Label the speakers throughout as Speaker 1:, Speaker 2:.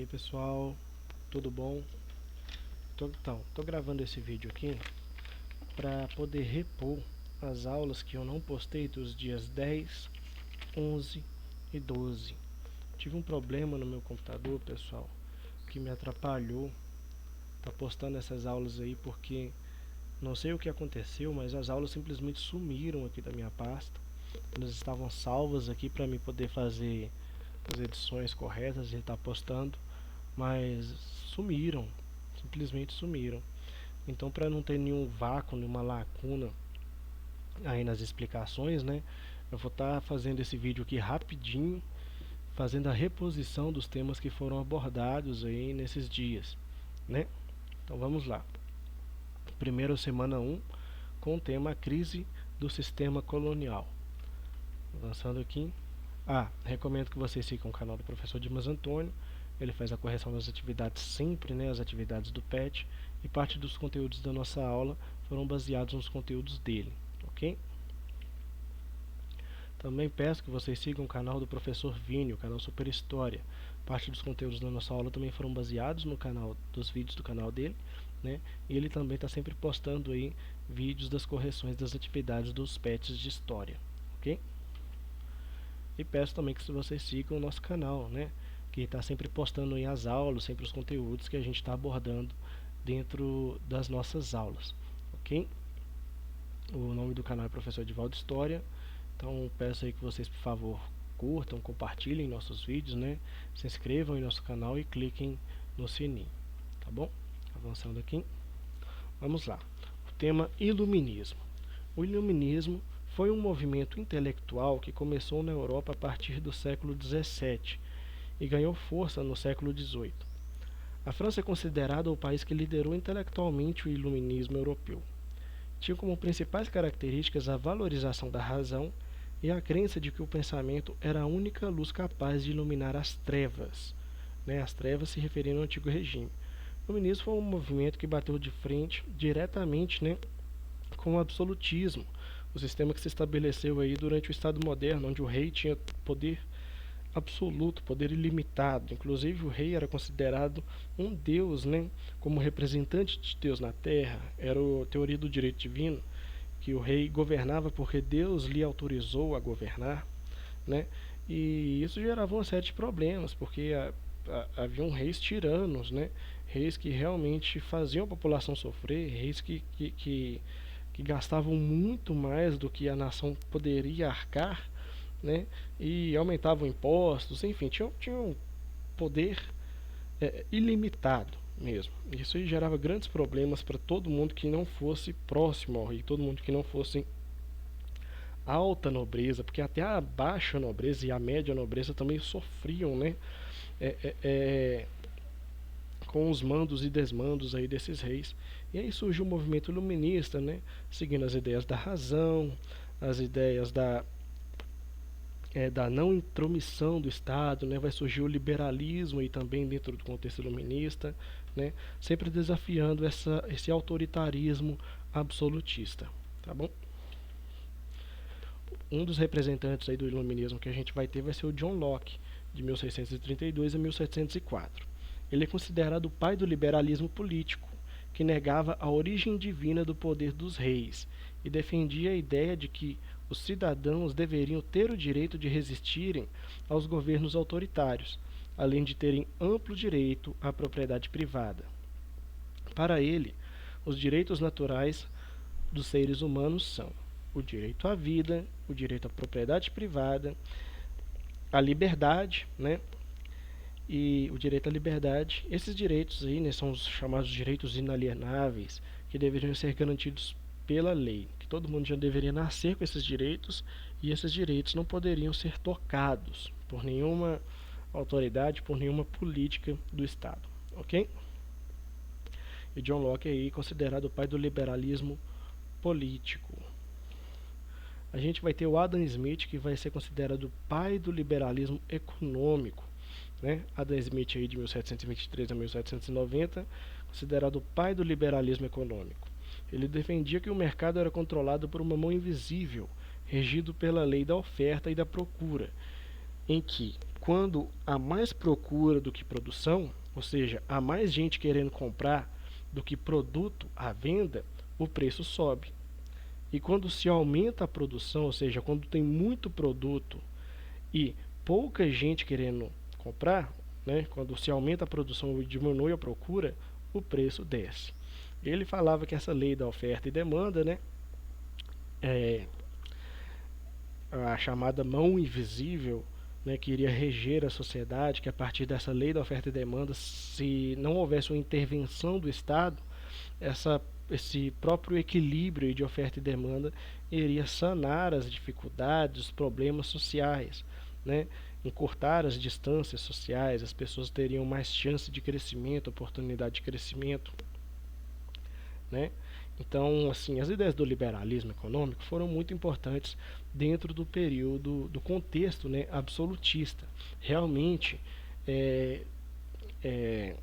Speaker 1: E aí pessoal, tudo bom? Tô gravando esse vídeo aqui para poder repor as aulas que eu não postei dos dias 10, 11 e 12. Tive um problema no meu computador, pessoal, que me atrapalhou tá postando essas aulas aí, porque não sei o que aconteceu, mas as aulas simplesmente sumiram aqui da minha pasta. Elas estavam salvas aqui para mim poder fazer as edições corretas e estar postando, mas sumiram, simplesmente sumiram. Então, para não ter nenhum vácuo, nenhuma lacuna aí nas explicações, né, eu vou estar fazendo esse vídeo aqui rapidinho, fazendo a reposição dos temas que foram abordados aí nesses dias, né? Então vamos lá. Primeiro, semana 1, com o tema crise do sistema colonial. Avançando aqui. Recomendo que vocês sigam o canal do professor Dimas Antônio. Ele faz a correção das atividades sempre, né, as atividades do PET, e parte dos conteúdos da nossa aula foram baseados nos conteúdos dele, ok? Também peço que vocês sigam o canal do professor Vini, o canal Super História. Parte dos conteúdos da nossa aula também foram baseados no canal, dos vídeos do canal dele, né? E ele também está sempre postando aí vídeos das correções das atividades dos PETs de História, ok? E peço também que vocês sigam o nosso canal, né, que está sempre postando aí as aulas, sempre os conteúdos que a gente está abordando dentro das nossas aulas, ok? O nome do canal é Professor Edivaldo História. Então peço aí que vocês, por favor, curtam, compartilhem nossos vídeos, né, se inscrevam em nosso canal e cliquem no sininho, tá bom? Avançando aqui, vamos lá. O tema Iluminismo. O Iluminismo foi um movimento intelectual que começou na Europa a partir do século XVII e ganhou força no século XVIII. A França é considerada o país que liderou intelectualmente o iluminismo europeu. Tinha como principais características a valorização da razão e a crença de que o pensamento era a única luz capaz de iluminar as trevas, né? As trevas se referindo ao antigo regime. O iluminismo foi um movimento que bateu de frente diretamente, né, com o absolutismo, o sistema que se estabeleceu aí durante o Estado moderno, onde o rei tinha poder absoluto, poder ilimitado. Inclusive o rei era considerado um deus, né, como representante de Deus na terra. Era a teoria do direito divino, que o rei governava porque Deus lhe autorizou a governar, né? E isso gerava uma série de problemas, porque haviam reis tiranos, né? Reis que realmente faziam a população sofrer, reis que gastavam muito mais do que a nação poderia arcar, né? E aumentavam impostos, enfim, tinham um poder ilimitado mesmo. Isso aí gerava grandes problemas para todo mundo que não fosse próximo ao rei, todo mundo que não fosse alta nobreza, porque até a baixa nobreza e a média nobreza também sofriam, né? Com os mandos e desmandos aí desses reis. E aí surge o movimento iluminista, né, seguindo as ideias da razão, as ideias da não intromissão do Estado, né, vai surgir o liberalismo aí também dentro do contexto iluminista, né, sempre desafiando esse autoritarismo absolutista, tá bom? Um dos representantes aí do iluminismo que a gente vai ter vai ser o John Locke, de 1632 a 1704. Ele é considerado o pai do liberalismo político, que negava a origem divina do poder dos reis e defendia a ideia de que os cidadãos deveriam ter o direito de resistirem aos governos autoritários, além de terem amplo direito à propriedade privada. Para ele, os direitos naturais dos seres humanos são o direito à vida, o direito à propriedade privada, a liberdade, né? E o direito à liberdade. Esses direitos aí, né, são os chamados direitos inalienáveis, que deveriam ser garantidos pela lei, que todo mundo já deveria nascer com esses direitos, e esses direitos não poderiam ser tocados por nenhuma autoridade, por nenhuma política do Estado, ok? E John Locke é aí considerado o pai do liberalismo político. A gente vai ter o Adam Smith, que vai ser considerado o pai do liberalismo econômico, né? Adam Smith aí de 1723 a 1790, considerado o pai do liberalismo econômico. Ele defendia que o mercado era controlado por uma mão invisível, regido pela lei da oferta e da procura, em que quando há mais procura do que produção, ou seja, há mais gente querendo comprar do que produto à venda, o preço sobe. E quando se aumenta a produção, ou seja, quando tem muito produto e pouca gente querendo comprar, né, quando se aumenta a produção e diminui a procura, o preço desce. Ele falava que essa lei da oferta e demanda, né, é, a chamada mão invisível, né, que iria reger a sociedade, que a partir dessa lei da oferta e demanda, se não houvesse uma intervenção do Estado, esse próprio equilíbrio de oferta e demanda iria sanar as dificuldades, os problemas sociais, né? Encurtar as distâncias sociais, as pessoas teriam mais chance de crescimento, oportunidade de crescimento, né? Então, assim, as ideias do liberalismo econômico foram muito importantes dentro do período, do contexto, né, absolutista. Realmente, é, é,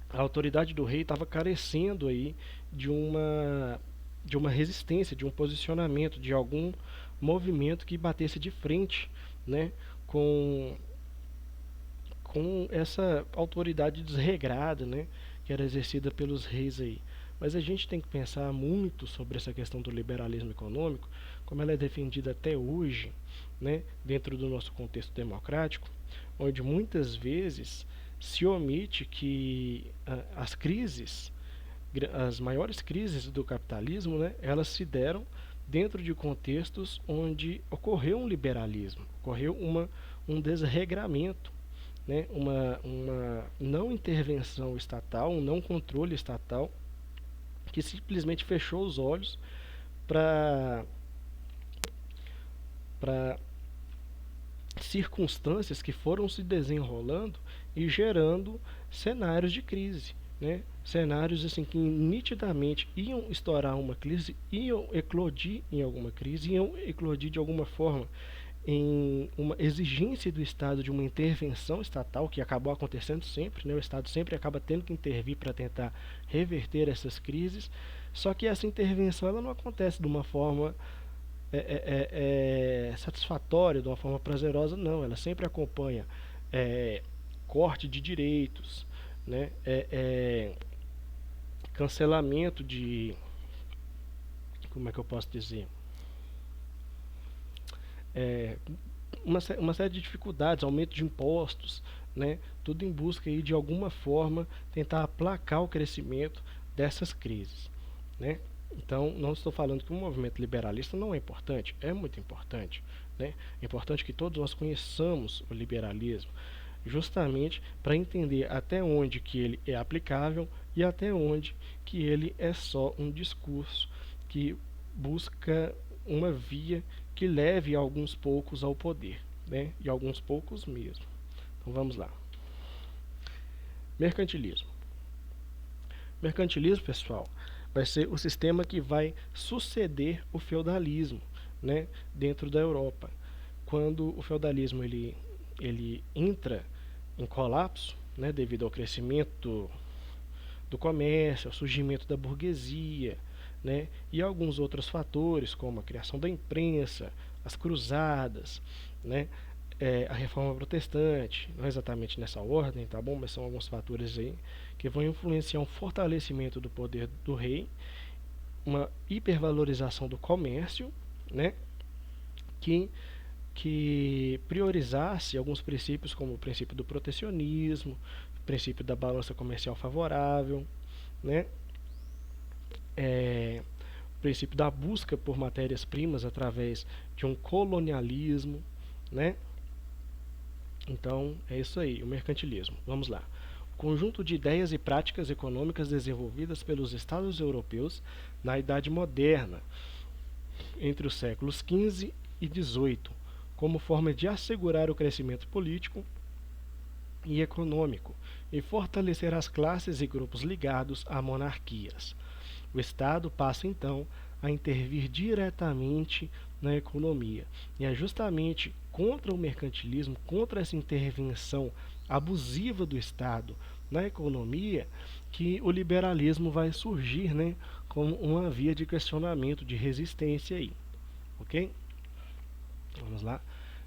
Speaker 1: a autoridade do rei estava carecendo aí de uma resistência, de um posicionamento, de algum movimento que batesse de frente, né, com com essa autoridade desregrada, né, que era exercida pelos reis aí. Mas a gente tem que pensar muito sobre essa questão do liberalismo econômico, como ela é defendida até hoje, né, dentro do nosso contexto democrático, onde muitas vezes se omite que as crises, as maiores crises do capitalismo, né, elas se deram dentro de contextos onde ocorreu um liberalismo, ocorreu um desregramento, né, uma não intervenção estatal, um não controle estatal, que simplesmente fechou os olhos para circunstâncias que foram se desenrolando e gerando cenários de crise, né? Cenários assim que nitidamente iam estourar uma crise, iam eclodir em alguma crise, iam eclodir de alguma forma em uma exigência do Estado de uma intervenção estatal, que acabou acontecendo sempre, né? O Estado sempre acaba tendo que intervir para tentar reverter essas crises, só que essa intervenção ela não acontece de uma forma satisfatória, de uma forma prazerosa, não. Ela sempre acompanha é, corte de direitos, né? Cancelamento de, como é que eu posso dizer, é, uma série de dificuldades, aumento de impostos, né? Tudo em busca aí de alguma forma tentar aplacar o crescimento dessas crises, né? Então, não estou falando que o movimento liberalista não é importante, é muito importante, né? É importante que todos nós conheçamos o liberalismo, justamente para entender até onde que ele é aplicável e até onde que ele é só um discurso que busca uma via que leve alguns poucos ao poder, né? E alguns poucos mesmo. Então vamos lá. Mercantilismo. Mercantilismo, pessoal, vai ser o sistema que vai suceder o feudalismo, né, dentro da Europa. Quando o feudalismo ele entra em colapso, né, devido ao crescimento do comércio, ao surgimento da burguesia, né, e alguns outros fatores, como a criação da imprensa, as cruzadas, né, a reforma protestante, não exatamente nessa ordem, tá bom? Mas são alguns fatores aí que vão influenciar um fortalecimento do poder do rei, uma hipervalorização do comércio, né, que priorizasse alguns princípios como o princípio do protecionismo, o princípio da balança comercial favorável, né, o princípio da busca por matérias-primas através de um colonialismo, né? Então, é isso aí, o mercantilismo. Vamos lá. O conjunto de ideias e práticas econômicas desenvolvidas pelos Estados europeus na Idade Moderna, entre os séculos XV e XVIII, como forma de assegurar o crescimento político e econômico e fortalecer as classes e grupos ligados a monarquias. O Estado passa então a intervir diretamente na economia. E é justamente contra o mercantilismo, contra essa intervenção abusiva do Estado na economia, que o liberalismo vai surgir, né, como uma via de questionamento, de resistência aí. Ok? Vamos lá.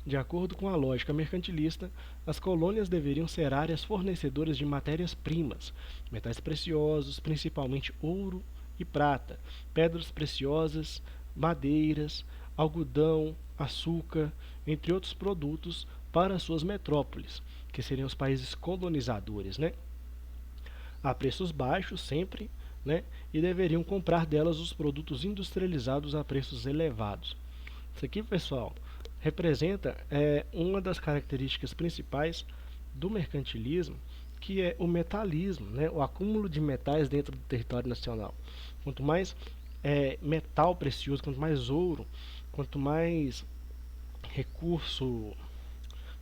Speaker 1: De acordo com a lógica mercantilista, as colônias deveriam ser áreas fornecedoras de matérias-primas, metais preciosos, principalmente ouro e prata, pedras preciosas, madeiras, algodão, açúcar, entre outros produtos, para suas metrópoles, que seriam os países colonizadores, né? A preços baixos sempre, né? E deveriam comprar delas os produtos industrializados a preços elevados. Isso aqui, pessoal, representa uma das características principais do mercantilismo, que é o metalismo, né? O acúmulo de metais dentro do território nacional. Quanto mais metal precioso, quanto mais ouro, quanto mais recurso,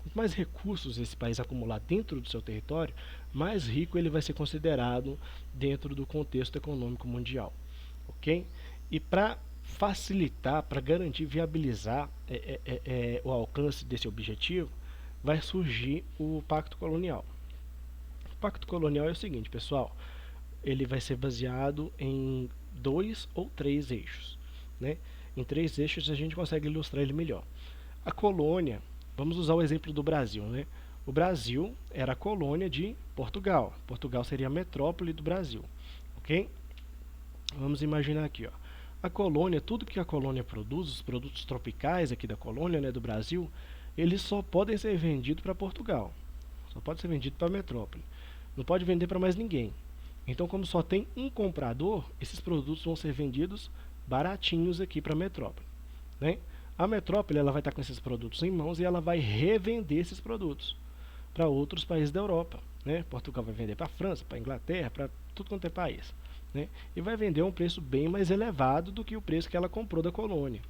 Speaker 1: quanto mais recursos esse país acumular dentro do seu território, mais rico ele vai ser considerado dentro do contexto econômico mundial, ok? E para facilitar, para garantir, viabilizar o alcance desse objetivo, vai surgir o Pacto Colonial. O Pacto Colonial é o seguinte, pessoal, ele vai ser baseado em 2 ou 3 eixos, né? Em 3 eixos a gente consegue ilustrar ele melhor. A colônia, vamos usar o exemplo do Brasil, né? O Brasil era a colônia de Portugal. Portugal seria a metrópole do Brasil, ok? Vamos imaginar aqui, ó. A colônia, tudo que a colônia produz, os produtos tropicais aqui da colônia, né, do Brasil, eles só podem ser vendidos para Portugal. Só pode ser vendido para a metrópole. Não pode vender para mais ninguém. Então, como só tem um comprador, esses produtos vão ser vendidos baratinhos aqui para a metrópole, né? A metrópole ela vai estar com esses produtos em mãos e ela vai revender esses produtos para outros países da Europa, né? Portugal vai vender para a França, para a Inglaterra, para tudo quanto é país, né? E vai vender a um preço bem mais elevado do que o preço que ela comprou da colônia,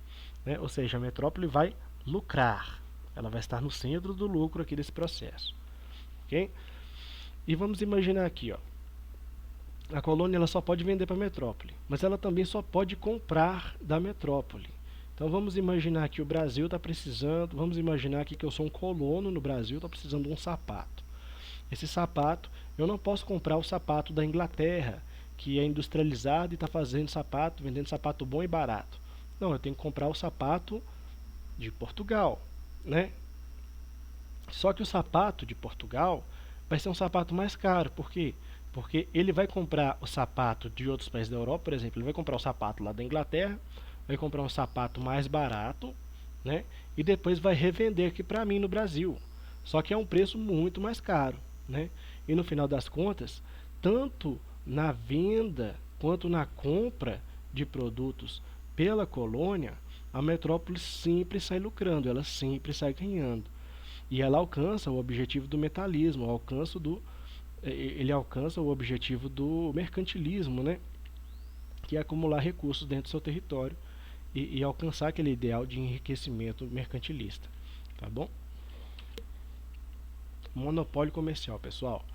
Speaker 1: né? Ou seja, a metrópole vai lucrar, ela vai estar no centro do lucro aqui desse processo, ok? E vamos imaginar aqui, ó, a colônia ela só pode vender para a metrópole, mas ela também só pode comprar da metrópole. Então vamos imaginar que o Brasil está precisando, vamos imaginar aqui que eu sou um colono no Brasil, estou precisando de um sapato. Esse sapato, eu não posso comprar o sapato da Inglaterra, que é industrializado e está fazendo sapato, vendendo sapato bom e barato. Não, eu tenho que comprar o sapato de Portugal, né? Só que o sapato de Portugal vai ser um sapato mais caro, por quê? Porque ele vai comprar o sapato de outros países da Europa, por exemplo, ele vai comprar o sapato lá da Inglaterra, vai comprar um sapato mais barato, né? E depois vai revender aqui para mim no Brasil. Só que é um preço muito mais caro, né? E no final das contas, tanto na venda quanto na compra de produtos pela colônia, a metrópole sempre sai lucrando, ela sempre sai ganhando. E ela alcança o objetivo do metalismo, ele alcança o objetivo do mercantilismo, né? Que é acumular recursos dentro do seu território e alcançar aquele ideal de enriquecimento mercantilista, tá bom? Monopólio comercial, pessoal.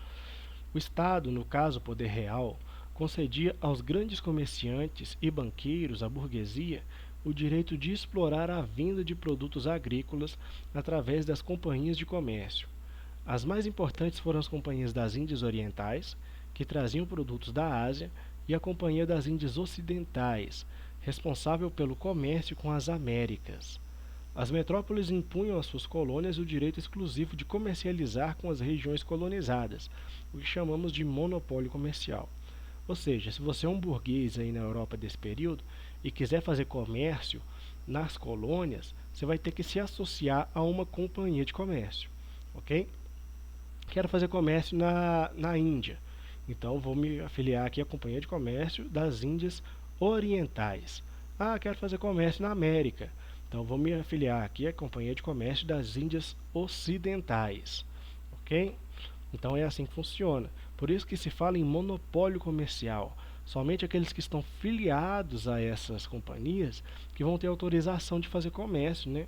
Speaker 1: O Estado, no caso o poder real, concedia aos grandes comerciantes e banqueiros, à burguesia, o direito de explorar a venda de produtos agrícolas através das companhias de comércio. As mais importantes foram as companhias das Índias Orientais, que traziam produtos da Ásia, e a Companhia das Índias Ocidentais, responsável pelo comércio com as Américas. As metrópoles impunham às suas colônias o direito exclusivo de comercializar com as regiões colonizadas, o que chamamos de monopólio comercial. Ou seja, se você é um burguês aí na Europa desse período e quiser fazer comércio nas colônias, você vai ter que se associar a uma companhia de comércio, ok? Quero fazer comércio na Índia, então vou me afiliar aqui à Companhia de Comércio das Índias Orientais. Ah, quero fazer comércio na América, então vou me afiliar aqui à Companhia de Comércio das Índias Ocidentais, ok? Então é assim que funciona. Por isso que se fala em monopólio comercial. Somente aqueles que estão filiados a essas companhias que vão ter autorização de fazer comércio, né?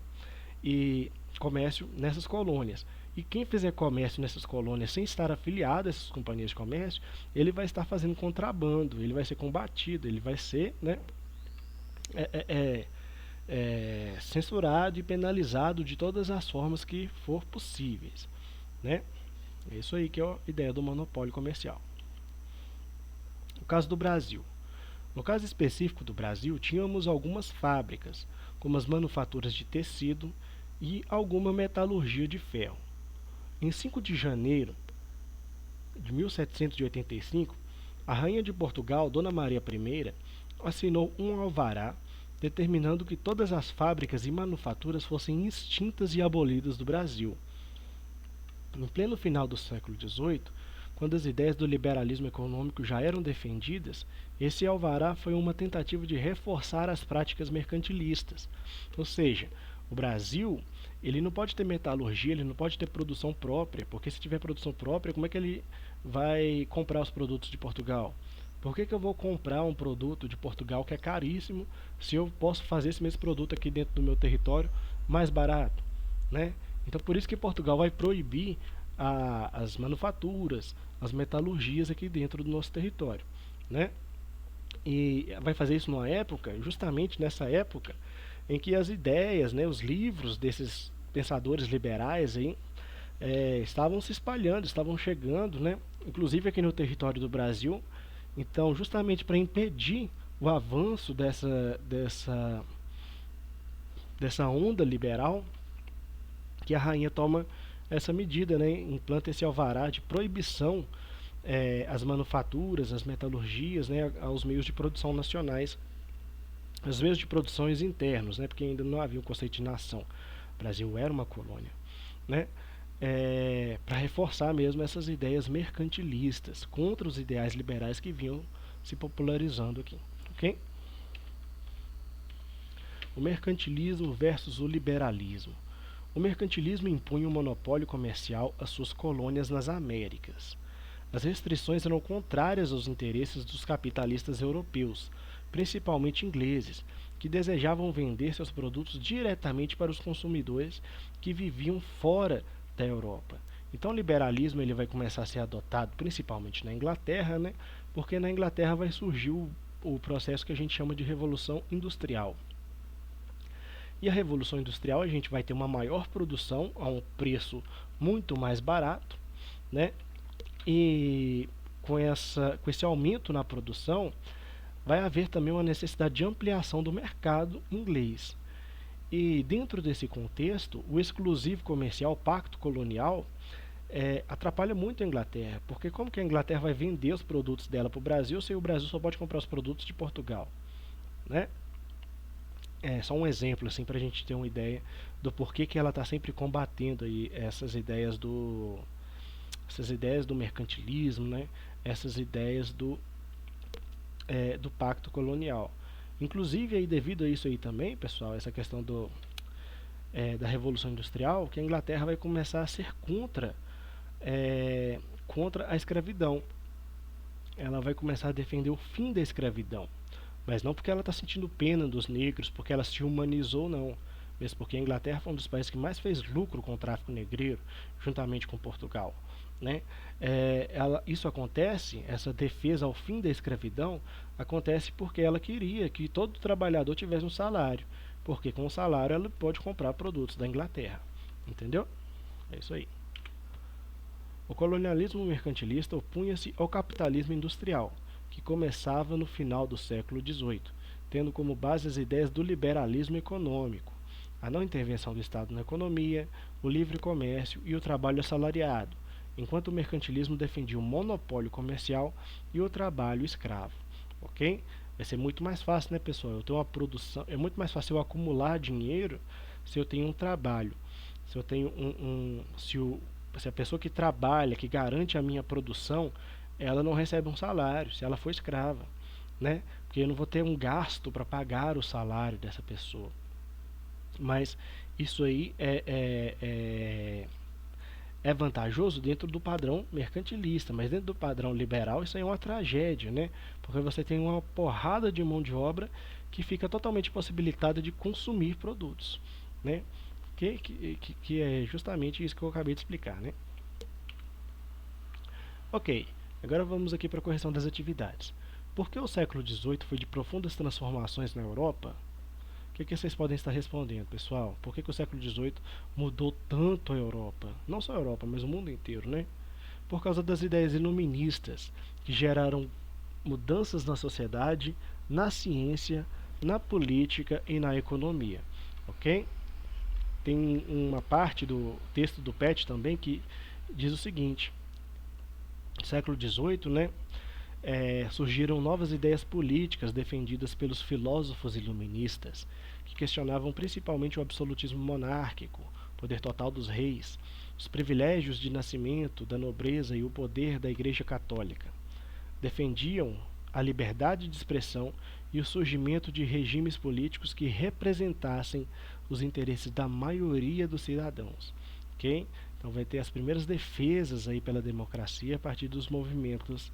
Speaker 1: E comércio nessas colônias. E quem fizer comércio nessas colônias sem estar afiliado a essas companhias de comércio, ele vai estar fazendo contrabando, ele vai ser combatido, ele vai ser, né, censurado e penalizado de todas as formas que for possíveis, né? É isso aí que é a ideia do monopólio comercial. O caso do Brasil. No caso específico do Brasil, tínhamos algumas fábricas, como as manufaturas de tecido, e alguma metalurgia de ferro. Em 5 de janeiro de 1785, a rainha de Portugal, Dona Maria I, assinou um alvará determinando que todas as fábricas e manufaturas fossem extintas e abolidas do Brasil. No pleno final do século XVIII, quando as ideias do liberalismo econômico já eram defendidas, esse alvará foi uma tentativa de reforçar as práticas mercantilistas. Ou seja, o Brasil, ele não pode ter metalurgia, ele não pode ter produção própria, porque se tiver produção própria, como é que ele vai comprar os produtos de Portugal? Por que eu vou comprar um produto de Portugal que é caríssimo, se eu posso fazer esse mesmo produto aqui dentro do meu território mais barato, né? Então, por isso que Portugal vai proibir as manufaturas, as metalurgias aqui dentro do nosso território, né? E vai fazer isso numa época, justamente nessa época, em que as ideias, né, os livros desses pensadores liberais aí, estavam se espalhando, estavam chegando, né, inclusive aqui no território do Brasil. Então, justamente para impedir o avanço dessa onda liberal, que a rainha toma essa medida, né, implanta esse alvará de proibição às manufaturas, às metalurgias, né, aos meios de produção nacionais, aos meios de produções internos, né, porque ainda não havia um conceito de nação. O Brasil era uma colônia, né? Para reforçar mesmo essas ideias mercantilistas contra os ideais liberais que vinham se popularizando aqui, ok? O mercantilismo versus o liberalismo. O mercantilismo impunha um monopólio comercial às suas colônias nas Américas. As restrições eram contrárias aos interesses dos capitalistas europeus, principalmente ingleses, que desejavam vender seus produtos diretamente para os consumidores que viviam fora da Europa. Então o liberalismo ele vai começar a ser adotado principalmente na Inglaterra, né? Porque na Inglaterra vai surgir o processo que a gente chama de Revolução Industrial. E a Revolução Industrial a gente vai ter uma maior produção a um preço muito mais barato, né? E com esse aumento na produção, vai haver também uma necessidade de ampliação do mercado inglês. E dentro desse contexto, o exclusivo comercial, o pacto colonial, atrapalha muito a Inglaterra, porque como que a Inglaterra vai vender os produtos dela para o Brasil se o Brasil só pode comprar os produtos de Portugal, né? É só um exemplo assim para a gente ter uma ideia do porquê que ela está sempre combatendo aí essas ideias do mercantilismo, né? Essas ideias do pacto colonial. Inclusive aí devido a isso aí também, pessoal, essa questão da Revolução Industrial, que a Inglaterra vai começar a ser contra a escravidão. Ela vai começar a defender o fim da escravidão, mas não porque ela está sentindo pena dos negros, porque ela se humanizou, não. Mesmo porque a Inglaterra foi um dos países que mais fez lucro com o tráfico negreiro, juntamente com Portugal, né? Isso acontece, essa defesa ao fim da escravidão, acontece porque ela queria que todo trabalhador tivesse um salário, porque com o salário ela pode comprar produtos da Inglaterra, entendeu? É isso aí. O colonialismo mercantilista opunha-se ao capitalismo industrial, que começava no final do século XVIII, tendo como base as ideias do liberalismo econômico, a não intervenção do Estado na economia, o livre comércio e o trabalho assalariado, enquanto o mercantilismo defendia o monopólio comercial e o trabalho escravo. Ok? Vai ser muito mais fácil, né, pessoal? Eu tenho uma produção, é muito mais fácil eu acumular dinheiro se eu tenho um trabalho. Se eu tenho se a pessoa que trabalha, que garante a minha produção, ela não recebe um salário, se ela for escrava, né? Porque eu não vou ter um gasto para pagar o salário dessa pessoa. Mas isso aí é vantajoso dentro do padrão mercantilista, mas dentro do padrão liberal isso aí é uma tragédia, né? Porque você tem uma porrada de mão de obra que fica totalmente possibilitada de consumir produtos, né? Que é justamente isso que eu acabei de explicar, né? Ok, agora vamos aqui para a correção das atividades. Por que o século XVIII foi de profundas transformações na Europa? O que vocês podem estar respondendo, pessoal? Por que o século XVIII mudou tanto a Europa? Não só a Europa, mas o mundo inteiro, né? Por causa das ideias iluministas, que geraram mudanças na sociedade, na ciência, na política e na economia, ok? tem uma parte do texto do Pett também que diz o seguinte: no século XVIII, né, surgiram novas ideias políticas defendidas pelos filósofos iluministas, que questionavam principalmente o absolutismo monárquico, o poder total dos reis, os privilégios de nascimento da nobreza e o poder da Igreja Católica. Defendiam a liberdade de expressão e o surgimento de regimes políticos que representassem os interesses da maioria dos cidadãos. Okay? Então vai ter as primeiras defesas aí pela democracia a partir dos movimentos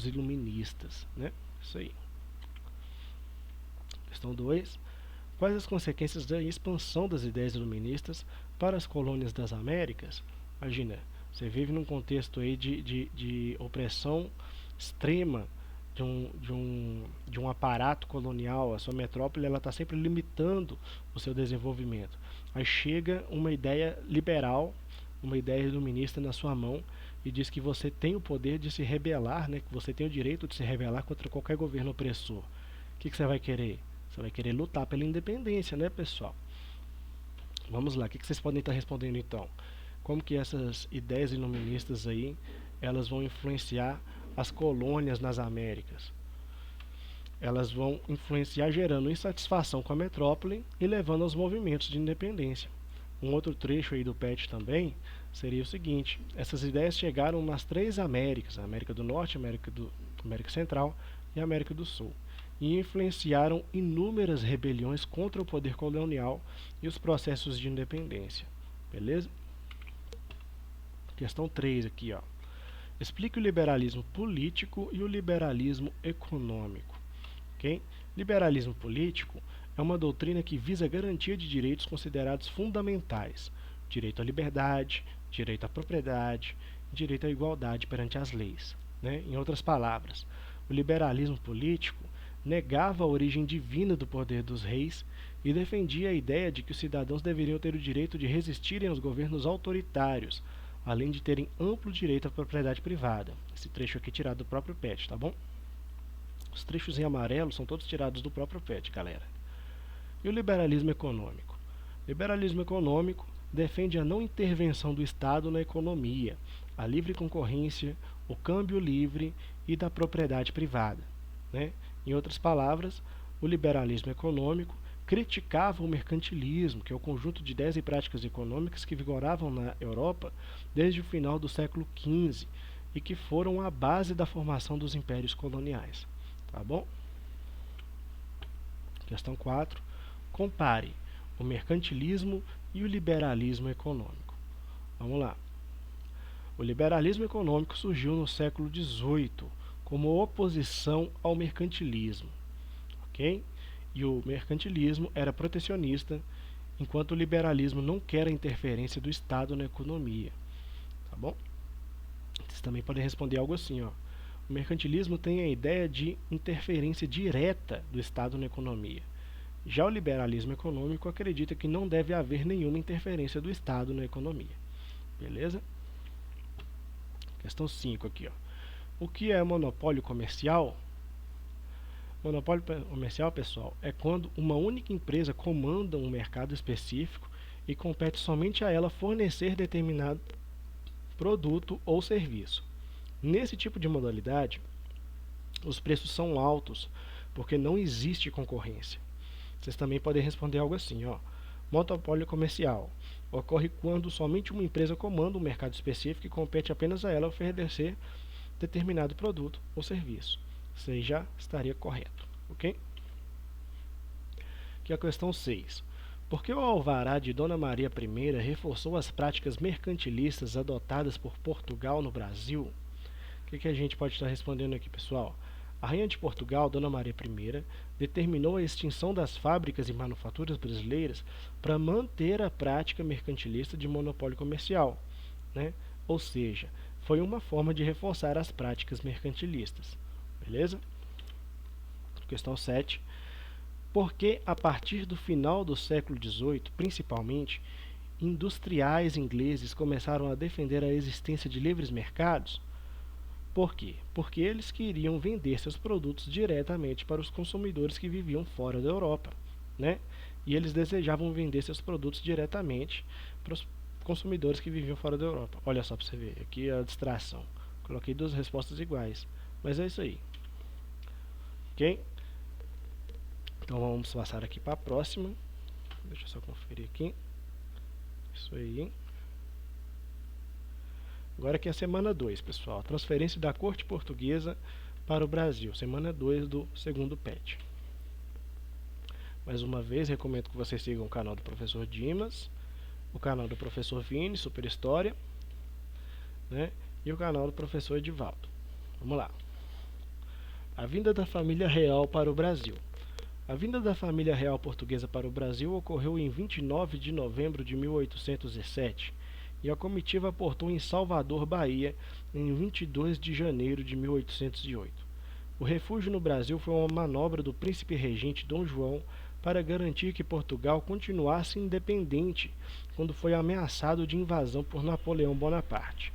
Speaker 1: iluministas, né? Isso aí. Questão 2. Quais as consequências da expansão das ideias iluministas para as colônias das Américas? Imagina, você vive num contexto aí de opressão extrema de um aparato colonial. A sua metrópole está sempre limitando o seu desenvolvimento. Aí chega uma ideia liberal, uma ideia iluminista na sua mão e diz que você tem o poder de se rebelar, né, que você tem o direito de se rebelar contra qualquer governo opressor. O que você vai querer? Você vai querer lutar pela independência, né, pessoal? Vamos lá, o que vocês podem estar respondendo então? Como que essas ideias iluministas aí, elas vão influenciar as colônias nas Américas? Elas vão influenciar gerando insatisfação com a metrópole e levando aos movimentos de independência. Um outro trecho aí do Pett também seria o seguinte: essas ideias chegaram nas 3 Américas, a América do Norte, América Central e a América do Sul, e influenciaram inúmeras rebeliões contra o poder colonial e os processos de independência. Beleza? Questão 3 aqui, ó. Explique o liberalismo político e o liberalismo econômico. Okay? Liberalismo político é uma doutrina que visa a garantia de direitos considerados fundamentais: direito à liberdade, direito à propriedade, direito à igualdade perante as leis. Né? Em outras palavras, o liberalismo político negava a origem divina do poder dos reis e defendia a ideia de que os cidadãos deveriam ter o direito de resistirem aos governos autoritários, além de terem amplo direito à propriedade privada. Esse trecho aqui é tirado do próprio Pett, tá bom? Os trechos em amarelo são todos tirados do próprio Pett, galera. E o liberalismo econômico? O liberalismo econômico defende a não intervenção do Estado na economia, a livre concorrência, o câmbio livre e da propriedade privada. Né? Em outras palavras, o liberalismo econômico criticava o mercantilismo, que é o conjunto de ideias e práticas econômicas que vigoravam na Europa desde o final do século XV e que foram a base da formação dos impérios coloniais. Tá bom? Questão 4. Compare o mercantilismo e o liberalismo econômico. Vamos lá. O liberalismo econômico surgiu no século XVIII como oposição ao mercantilismo. Ok? E o mercantilismo era protecionista, enquanto o liberalismo não quer a interferência do Estado na economia. Tá bom? Vocês também podem responder algo assim, ó. O mercantilismo tem a ideia de interferência direta do Estado na economia. Já o liberalismo econômico acredita que não deve haver nenhuma interferência do Estado na economia. Beleza? Questão 5 aqui, ó. O que é monopólio comercial? Monopólio comercial, pessoal, é quando uma única empresa comanda um mercado específico e compete somente a ela fornecer determinado produto ou serviço. Nesse tipo de modalidade, os preços são altos porque não existe concorrência. Vocês também podem responder algo assim, ó. Monopólio comercial ocorre quando somente uma empresa comanda um mercado específico e compete apenas a ela oferecer determinado produto ou serviço. Isso aí já estaria correto, ok? Aqui a questão 6. Por que o alvará de Dona Maria I reforçou as práticas mercantilistas adotadas por Portugal no Brasil? O que a gente pode estar respondendo aqui, pessoal? A Rainha de Portugal, Dona Maria I, determinou a extinção das fábricas e manufaturas brasileiras para manter a prática mercantilista de monopólio comercial, né? Ou seja, foi uma forma de reforçar as práticas mercantilistas. Beleza? Questão 7. Por que, a partir do final do século XVIII, principalmente, industriais ingleses começaram a defender a existência de livres mercados? Por quê? Porque eles queriam vender seus produtos diretamente para os consumidores que viviam fora da Europa, né? e eles desejavam vender seus produtos diretamente para os consumidores que viviam fora da Europa. Olha só para você ver, aqui é a distração. Coloquei duas respostas iguais, mas é isso aí. Ok? Então vamos passar aqui para a próxima. Deixa eu só conferir aqui. Isso aí. Agora aqui é a semana 2, pessoal. Transferência da corte portuguesa para o Brasil. Semana 2 do segundo PET. Mais uma vez, recomendo que vocês sigam o canal do professor Dimas, o canal do professor Vini, Super História, né? E o canal do professor Edivaldo. Vamos lá. A vinda da família real para o Brasil. A vinda da família real portuguesa para o Brasil ocorreu em 29 de novembro de 1807 e a comitiva aportou em Salvador, Bahia, em 22 de janeiro de 1808. O refúgio no Brasil foi uma manobra do príncipe regente Dom João para garantir que Portugal continuasse independente quando foi ameaçado de invasão por Napoleão Bonaparte.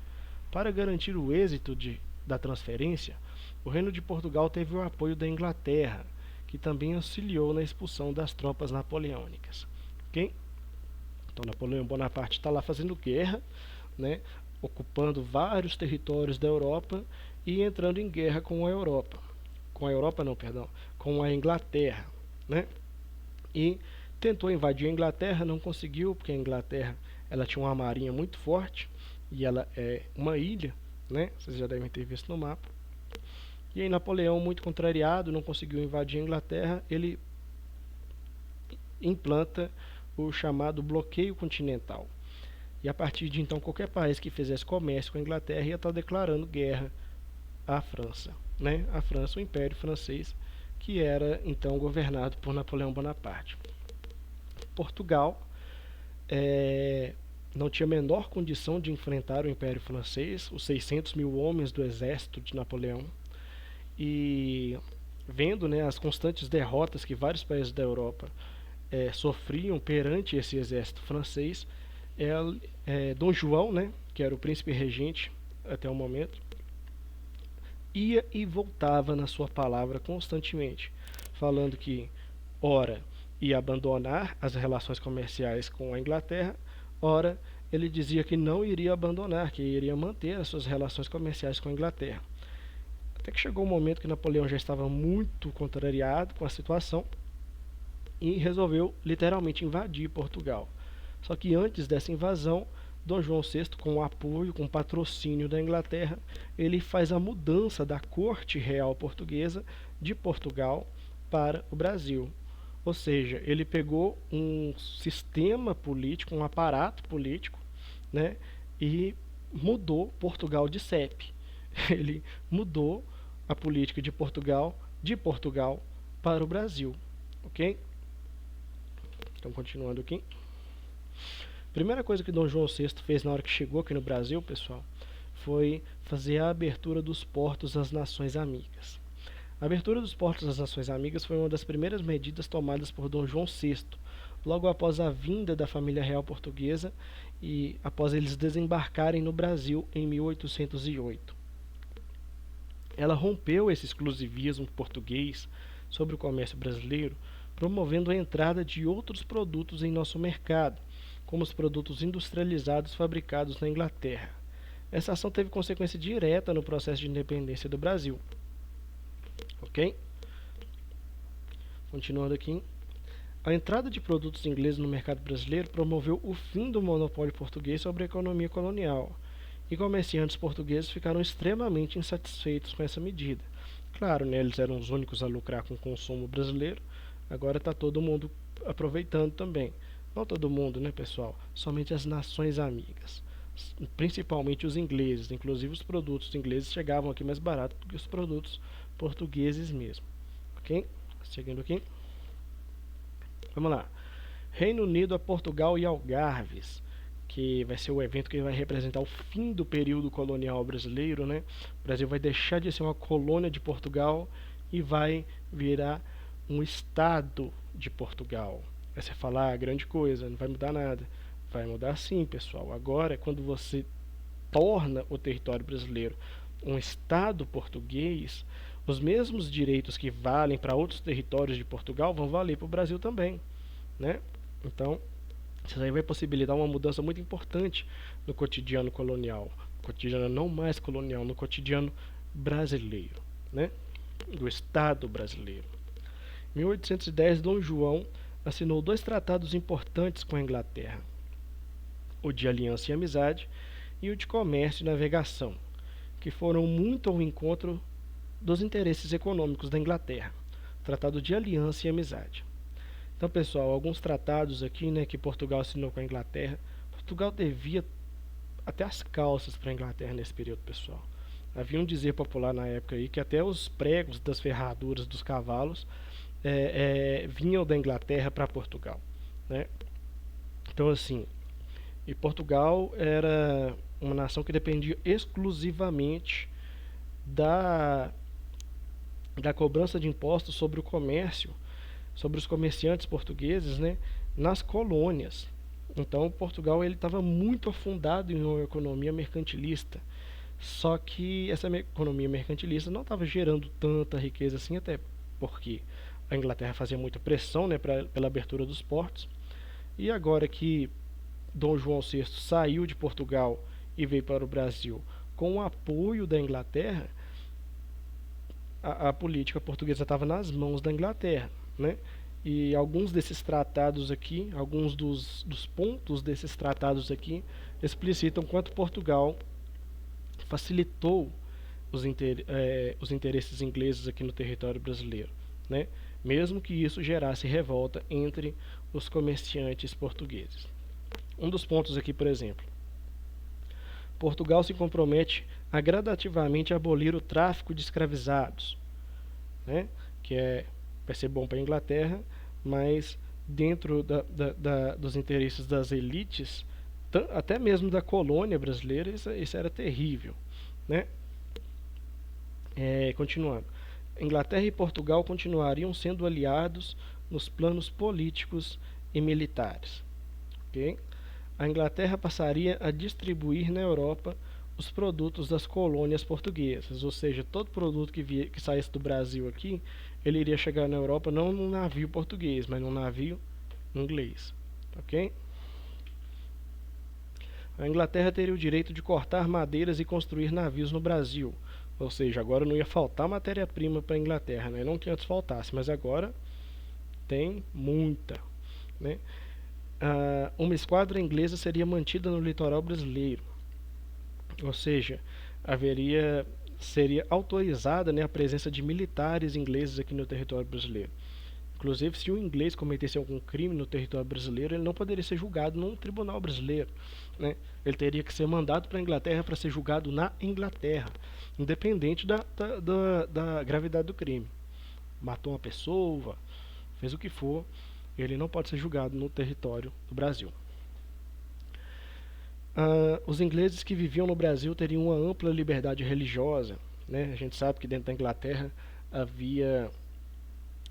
Speaker 1: Para garantir o êxito da transferência, o Reino de Portugal teve o apoio da Inglaterra, que também auxiliou na expulsão das tropas napoleônicas. Okay? Então Napoleão Bonaparte está lá fazendo guerra, né, ocupando vários territórios da Europa e entrando em guerra com a Europa. Com a Inglaterra, né? E tentou invadir a Inglaterra, não conseguiu, porque a Inglaterra ela tinha uma marinha muito forte e ela é uma ilha, né? Vocês já devem ter visto no mapa. E aí Napoleão, muito contrariado, não conseguiu invadir a Inglaterra, ele implanta o chamado bloqueio continental. E a partir de então, qualquer país que fizesse comércio com a Inglaterra ia estar declarando guerra à França, né? A França, o Império Francês, que era então governado por Napoleão Bonaparte. Portugal não tinha a menor condição de enfrentar o Império Francês, os 600 mil homens do exército de Napoleão, e vendo, né, as constantes derrotas que vários países da Europa sofriam perante esse exército francês, Dom João, né, que era o príncipe regente até o momento, ia e voltava na sua palavra constantemente, falando que, ora, ia abandonar as relações comerciais com a Inglaterra, ora, ele dizia que não iria abandonar, que iria manter as suas relações comerciais com a Inglaterra. Até que chegou um momento que Napoleão já estava muito contrariado com a situação e resolveu literalmente invadir Portugal. Só que antes dessa invasão, Dom João VI, com o apoio, com o patrocínio da Inglaterra, ele faz a mudança da corte real portuguesa de Portugal para o Brasil. Ou seja, ele pegou um sistema político, um aparato político, né, e mudou Portugal de CEP. Ele mudou a política de Portugal para o Brasil. Ok? Então, continuando aqui. Primeira coisa que Dom João VI fez na hora que chegou aqui no Brasil, pessoal, foi fazer a abertura dos portos às nações amigas. A abertura dos portos às nações amigas foi uma das primeiras medidas tomadas por Dom João VI, logo após a vinda da família real portuguesa e após eles desembarcarem no Brasil em 1808. Ela rompeu esse exclusivismo português sobre o comércio brasileiro, promovendo a entrada de outros produtos em nosso mercado, como os produtos industrializados fabricados na Inglaterra. Essa ação teve consequência direta no processo de independência do Brasil. Ok? Continuando aqui. A entrada de produtos ingleses no mercado brasileiro promoveu o fim do monopólio português sobre a economia colonial, e comerciantes portugueses ficaram extremamente insatisfeitos com essa medida. Claro, né, eles eram os únicos a lucrar com o consumo brasileiro, agora está todo mundo aproveitando também. Não todo mundo, né, pessoal? Somente as nações amigas, principalmente os ingleses. Inclusive os produtos ingleses chegavam aqui mais barato do que os produtos portugueses mesmo. Ok? Seguindo aqui. Vamos lá. Reino Unido a Portugal e Algarves, que vai ser o evento que vai representar o fim do período colonial brasileiro, né? O Brasil vai deixar de ser uma colônia de Portugal e vai virar um estado de Portugal. Aí você fala, grande coisa, não vai mudar nada. Vai mudar sim, pessoal. Agora, quando você torna o território brasileiro um estado português, os mesmos direitos que valem para outros territórios de Portugal vão valer para o Brasil também. né? Então, isso aí vai possibilitar uma mudança muito importante no cotidiano colonial, cotidiano não mais colonial, no cotidiano brasileiro, né? Do Estado brasileiro. Em 1810, Dom João assinou 2 tratados importantes com a Inglaterra: o de aliança e amizade e o de comércio e navegação, que foram muito ao encontro dos interesses econômicos da Inglaterra. Tratado de aliança e amizade. Então, pessoal, alguns tratados aqui, né, que Portugal assinou com a Inglaterra. Portugal devia até as calças para a Inglaterra nesse período, pessoal. Havia um dizer popular na época aí que até os pregos das ferraduras dos cavalos vinham da Inglaterra para Portugal, né? Então, assim, e Portugal era uma nação que dependia exclusivamente da cobrança de impostos sobre o comércio, sobre os comerciantes portugueses, né, nas colônias. Então, Portugal ele estava muito afundado em uma economia mercantilista. Só que essa economia mercantilista não estava gerando tanta riqueza assim, até porque a Inglaterra fazia muita pressão, né, pela abertura dos portos. E agora que Dom João VI saiu de Portugal e veio para o Brasil com o apoio da Inglaterra, a política portuguesa estava nas mãos da Inglaterra, né? E alguns desses tratados aqui, alguns dos pontos desses tratados aqui, explicitam quanto Portugal facilitou os interesses ingleses aqui no território brasileiro, né? Mesmo que isso gerasse revolta entre os comerciantes portugueses. Um dos pontos aqui, por exemplo: Portugal se compromete a gradativamente abolir o tráfico de escravizados, né? Que vai ser bom para a Inglaterra, mas dentro dos interesses das elites, até mesmo da colônia brasileira, isso era terrível, né? Continuando, Inglaterra e Portugal continuariam sendo aliados nos planos políticos e militares. Okay? A Inglaterra passaria a distribuir na Europa os produtos das colônias portuguesas, ou seja, todo produto que saísse do Brasil aqui, ele iria chegar na Europa não num navio português, mas num navio inglês, ok? A Inglaterra teria o direito de cortar madeiras e construir navios no Brasil, ou seja, agora não ia faltar matéria-prima para a Inglaterra, né? Não que antes faltasse, mas agora tem muita, né? Uma esquadra inglesa seria mantida no litoral brasileiro, ou seja, seria autorizada, né, a presença de militares ingleses aqui no território brasileiro. Inclusive, se um inglês cometesse algum crime no território brasileiro, ele não poderia ser julgado num tribunal brasileiro, né? Ele teria que ser mandado para a Inglaterra para ser julgado na Inglaterra, independente da gravidade do crime. Matou uma pessoa, fez o que for, ele não pode ser julgado no território do Brasil. Os ingleses que viviam no Brasil teriam uma ampla liberdade religiosa, né? A gente sabe que dentro da Inglaterra havia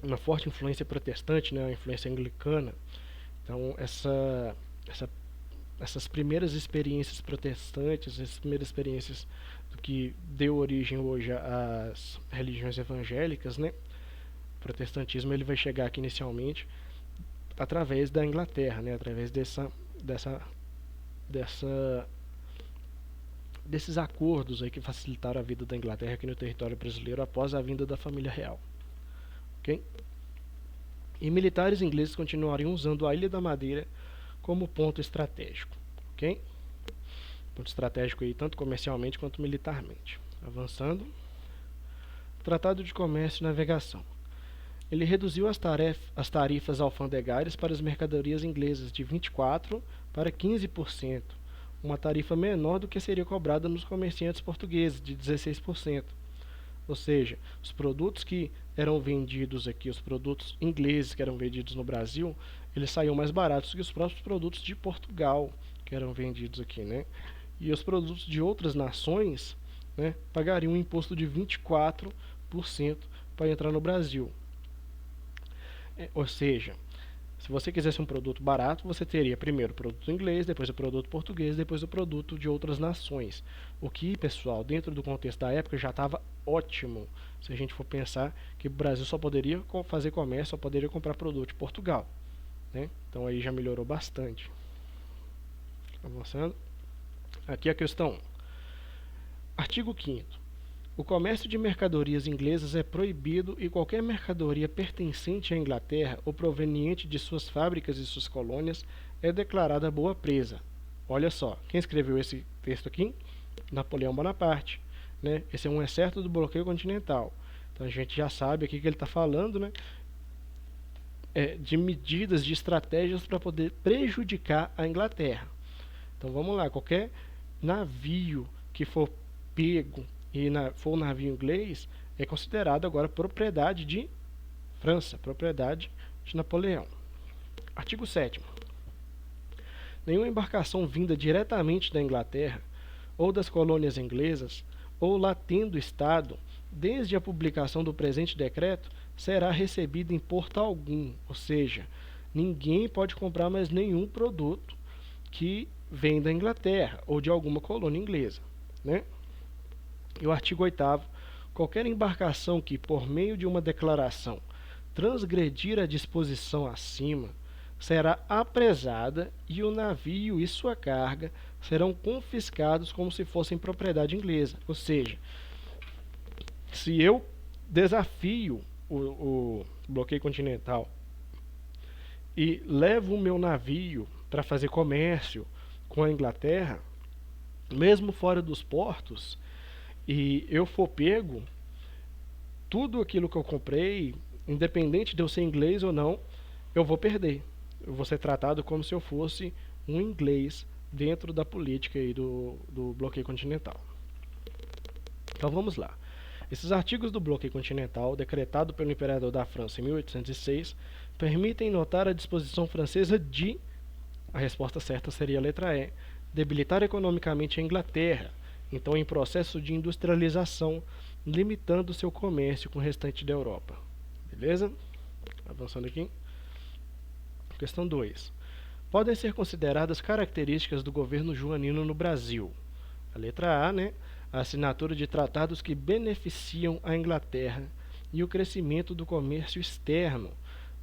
Speaker 1: uma forte influência protestante, né? Uma influência anglicana. Então essas primeiras experiências protestantes, essas primeiras experiências do que deu origem hoje às religiões evangélicas, né? O protestantismo ele vai chegar aqui inicialmente através da Inglaterra, né? Através desses acordos aí que facilitaram a vida da Inglaterra aqui no território brasileiro após a vinda da família real. Okay? E militares ingleses continuariam usando a Ilha da Madeira como ponto estratégico. Okay? Ponto estratégico aí, tanto comercialmente quanto militarmente. Avançando. Tratado de Comércio e Navegação. Ele reduziu as tarifas alfandegárias para as mercadorias inglesas de 24% para 15%, uma tarifa menor do que seria cobrada nos comerciantes portugueses, de 16%. Ou seja, os produtos que eram vendidos aqui, os produtos ingleses que eram vendidos no Brasil, eles saíam mais baratos que os próprios produtos de Portugal que eram vendidos aqui, né? E os produtos de outras nações, né, pagariam um imposto de 24% para entrar no Brasil. Ou seja, se você quisesse um produto barato, você teria primeiro o produto inglês, depois o produto português, depois o produto de outras nações. O que, pessoal, dentro do contexto da época já estava ótimo. Se a gente for pensar que o Brasil só poderia fazer comércio, só poderia comprar produto de Portugal, né? Então aí já melhorou bastante. Avançando. Aqui a questão 1. Artigo 5º. O comércio de mercadorias inglesas é proibido e qualquer mercadoria pertencente à Inglaterra ou proveniente de suas fábricas e suas colônias é declarada boa presa. Olha só, quem escreveu esse texto aqui? Napoleão Bonaparte, né? Esse é um excerto do bloqueio continental. Então a gente já sabe aqui que ele está falando, né, de medidas, de estratégias para poder prejudicar a Inglaterra. Então vamos lá, qualquer navio que for pego e for um navio inglês é considerado agora propriedade de França, propriedade de Napoleão. Artigo 7º. Nenhuma embarcação vinda diretamente da Inglaterra ou das colônias inglesas ou lá tendo estado desde a publicação do presente decreto será recebida em porto algum, ou seja, ninguém pode comprar mais nenhum produto que vem da Inglaterra ou de alguma colônia inglesa, né? E o artigo 8º, qualquer embarcação que, por meio de uma declaração, transgredir a disposição acima, será apresada e o navio e sua carga serão confiscados como se fossem propriedade inglesa. Ou seja, se eu desafio o bloqueio continental e levo o meu navio para fazer comércio com a Inglaterra, mesmo fora dos portos, e eu for pego, tudo aquilo que eu comprei, independente de eu ser inglês ou não, eu vou perder. Eu vou ser tratado como se eu fosse um inglês dentro da política aí do bloqueio continental. Então vamos lá. Esses artigos do bloqueio continental, decretado pelo imperador da França em 1806, permitem notar a disposição francesa de, a resposta certa seria a letra E, debilitar economicamente a Inglaterra, então em processo de industrialização, limitando seu comércio com o restante da Europa. Beleza? Avançando aqui. Questão 2. Podem ser consideradas características do governo joanino no Brasil. A letra A, né? A assinatura de tratados que beneficiam a Inglaterra e o crescimento do comércio externo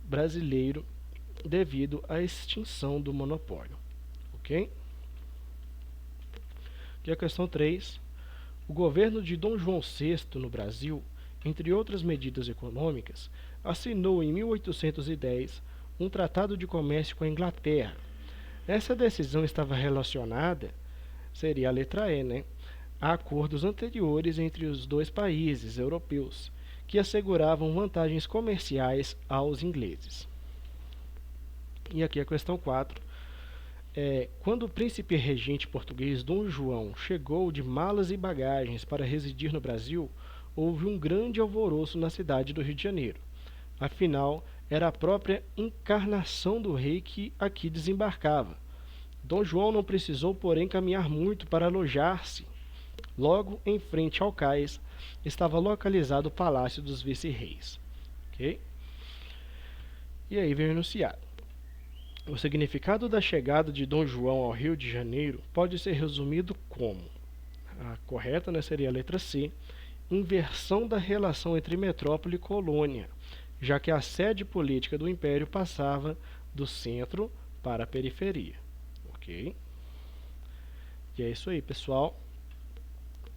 Speaker 1: brasileiro devido à extinção do monopólio. Ok? Aqui a questão 3. O governo de Dom João VI no Brasil, entre outras medidas econômicas, assinou em 1810 um tratado de comércio com a Inglaterra. Essa decisão estava relacionada, seria a letra E, né, a acordos anteriores entre os dois países europeus, que asseguravam vantagens comerciais aos ingleses. E aqui a questão 4. Quando o príncipe regente português Dom João chegou de malas e bagagens para residir no Brasil, houve um grande alvoroço na cidade do Rio de Janeiro. Afinal, era a própria encarnação do rei que aqui desembarcava. Dom João não precisou, porém, caminhar muito para alojar-se. Logo em frente ao cais estava localizado o Palácio dos Vice-Reis. Okay? E aí vem o enunciado. O significado da chegada de Dom João ao Rio de Janeiro pode ser resumido como: a correta, né, seria a letra C, inversão da relação entre metrópole e colônia, já que a sede política do Império passava do centro para a periferia. Ok? E é isso aí, pessoal.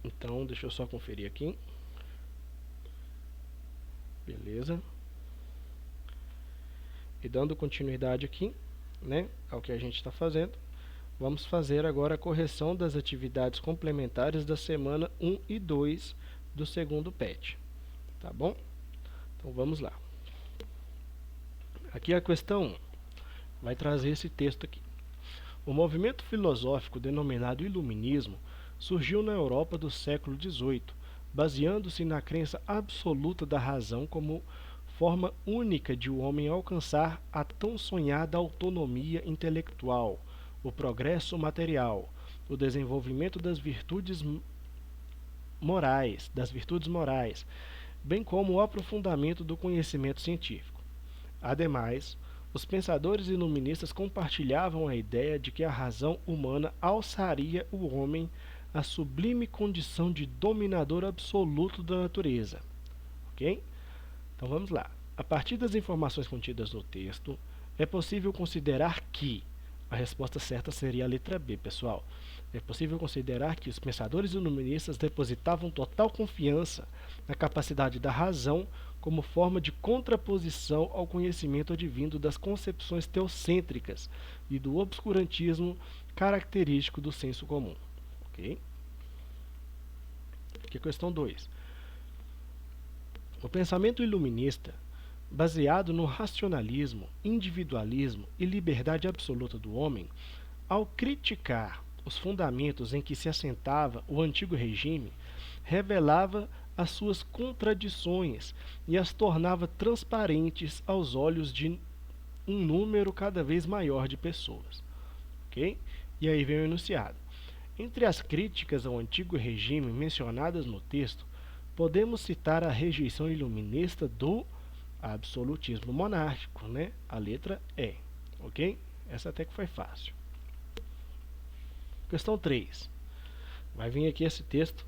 Speaker 1: Então, deixa eu só conferir aqui. Beleza. E dando continuidade aqui, né, ao que a gente está fazendo, vamos fazer agora a correção das atividades complementares da semana 1 e 2 do segundo PET. Tá bom? Então vamos lá. Aqui a questão 1 vai trazer esse texto aqui. O movimento filosófico denominado Iluminismo surgiu na Europa do século XVIII, baseando-se na crença absoluta da razão como forma única de o homem alcançar a tão sonhada autonomia intelectual, o progresso material, o desenvolvimento das virtudes morais, bem como o aprofundamento do conhecimento científico. Ademais, os pensadores iluministas compartilhavam a ideia de que a razão humana alçaria o homem à sublime condição de dominador absoluto da natureza. Ok? Então vamos lá. A partir das informações contidas no texto, É possível considerar que, a resposta certa seria a letra B, pessoal. É possível considerar que os pensadores iluministas depositavam total confiança na capacidade da razão como forma de contraposição ao conhecimento advindo das concepções teocêntricas e do obscurantismo característico do senso comum. Ok? Aqui a questão 2. O pensamento iluminista, baseado no racionalismo, individualismo e liberdade absoluta do homem, ao criticar os fundamentos em que se assentava o antigo regime, revelava as suas contradições e as tornava transparentes aos olhos de um número cada vez maior de pessoas. Ok? E aí vem o enunciado. Entre as críticas ao antigo regime mencionadas no texto, podemos citar a rejeição iluminista do absolutismo monárquico, né? A letra E, ok? Essa até que foi fácil. Questão 3. Vai vir aqui esse texto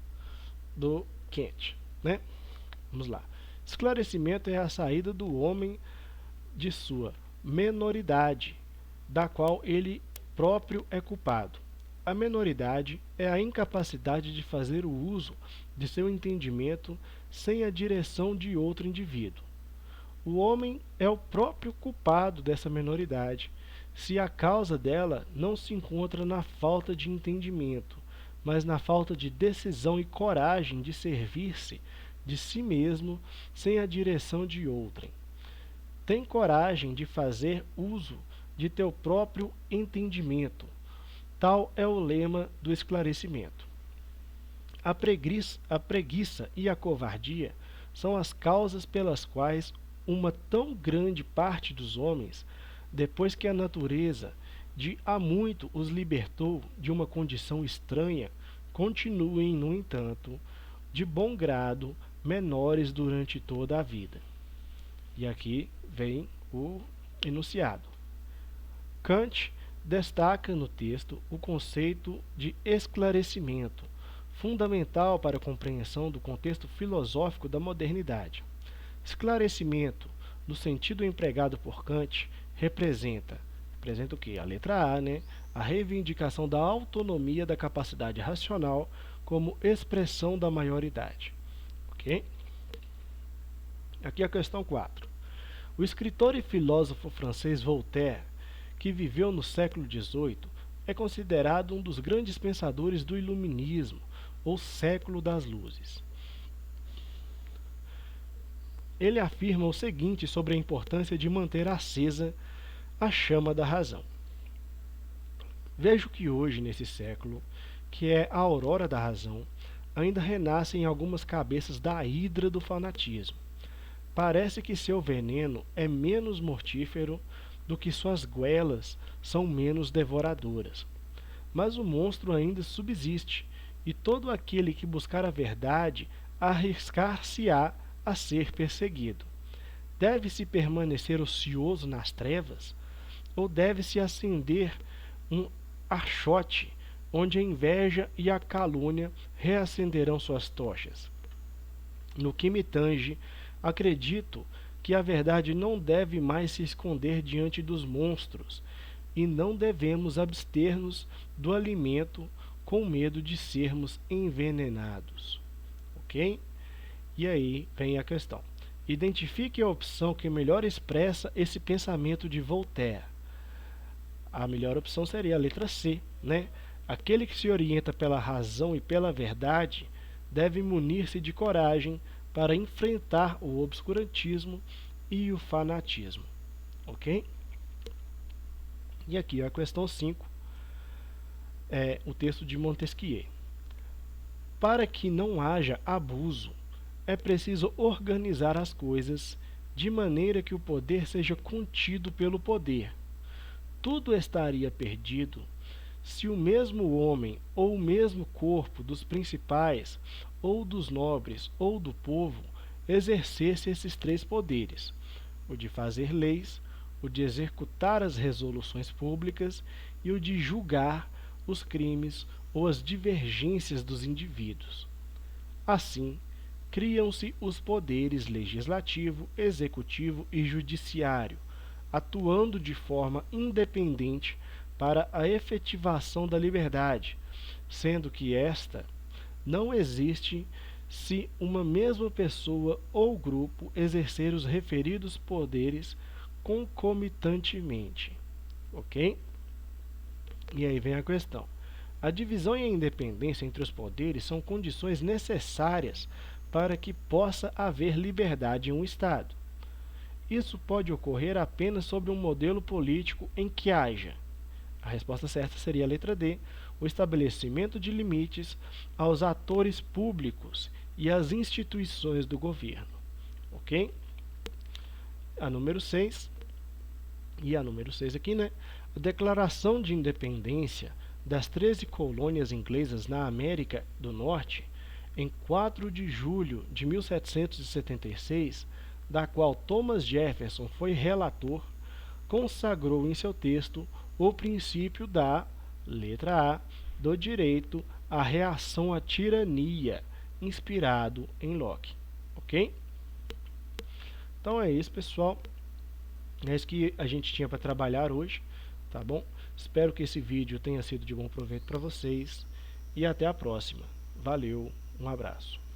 Speaker 1: do Kant, né? Vamos lá. Esclarecimento é a saída do homem de sua menoridade, da qual ele próprio é culpado. A menoridade é a incapacidade de fazer o uso de seu entendimento sem a direção de outro indivíduo. O homem é o próprio culpado dessa menoridade, se a causa dela não se encontra na falta de entendimento, mas na falta de decisão e coragem de servir-se de si mesmo sem a direção de outrem. Tem coragem de fazer uso de teu próprio entendimento. Tal é o lema do esclarecimento. A preguiça e a covardia são as causas pelas quais uma tão grande parte dos homens, depois que a natureza de há muito os libertou de uma condição estranha, continuem, no entanto, de bom grado, menores durante toda a vida. E aqui vem o enunciado. Kant destaca no texto o conceito de esclarecimento, fundamental para a compreensão do contexto filosófico da modernidade. Esclarecimento, no sentido empregado por Kant, representa o quê? A letra A, né? A reivindicação da autonomia da capacidade racional como expressão da maioridade. Ok? Aqui a questão 4. O escritor e filósofo francês Voltaire, que viveu no século XVIII, é considerado um dos grandes pensadores do Iluminismo, ou século das luzes. Ele afirma o seguinte sobre a importância de manter acesa a chama da razão. Vejo que hoje, nesse século, que é a aurora da razão, ainda renascem algumas cabeças da hidra do fanatismo. Parece que seu veneno é menos mortífero do que suas goelas são menos devoradoras. Mas o monstro ainda subsiste, e todo aquele que buscar a verdade arriscar-se-á a ser perseguido. Deve-se permanecer ocioso nas trevas? Ou deve-se acender um archote, onde a inveja e a calúnia reacenderão suas tochas? No que me tange, acredito que a verdade não deve mais se esconder diante dos monstros, e não devemos abster-nos do alimento com medo de sermos envenenados. Ok? E aí vem a questão. Identifique a opção que melhor expressa esse pensamento de Voltaire. A melhor opção seria a letra C, né? Aquele que se orienta pela razão e pela verdade deve munir-se de coragem para enfrentar o obscurantismo e o fanatismo. Ok? E aqui a questão 5 é o texto de Montesquieu. Para que não haja abuso, é preciso organizar as coisas de maneira que o poder seja contido pelo poder. Tudo estaria perdido se o mesmo homem ou o mesmo corpo dos principais, ou dos nobres, ou do povo, exercesse esses três poderes: o de fazer leis, o de executar as resoluções públicas e o de julgar os crimes ou as divergências dos indivíduos. Assim, criam-se os poderes legislativo, executivo e judiciário, atuando de forma independente para a efetivação da liberdade, sendo que esta não existe se uma mesma pessoa ou grupo exercer os referidos poderes concomitantemente. Ok? E aí vem a questão. A divisão e a independência entre os poderes são condições necessárias para que possa haver liberdade em um Estado. Isso pode ocorrer apenas sobre um modelo político em que haja. A resposta certa seria a letra D, o estabelecimento de limites aos atores públicos e às instituições do governo. Ok? A número 6, e a número 6 aqui, né? A Declaração de Independência das 13 colônias inglesas na América do Norte, em 4 de julho de 1776, da qual Thomas Jefferson foi relator, consagrou em seu texto o princípio da, letra A, do direito à reação à tirania, inspirado em Locke. Ok? Então é isso, pessoal. É isso que a gente tinha para trabalhar hoje, tá bom? Espero que esse vídeo tenha sido de bom proveito para vocês e até a próxima. Valeu, um abraço.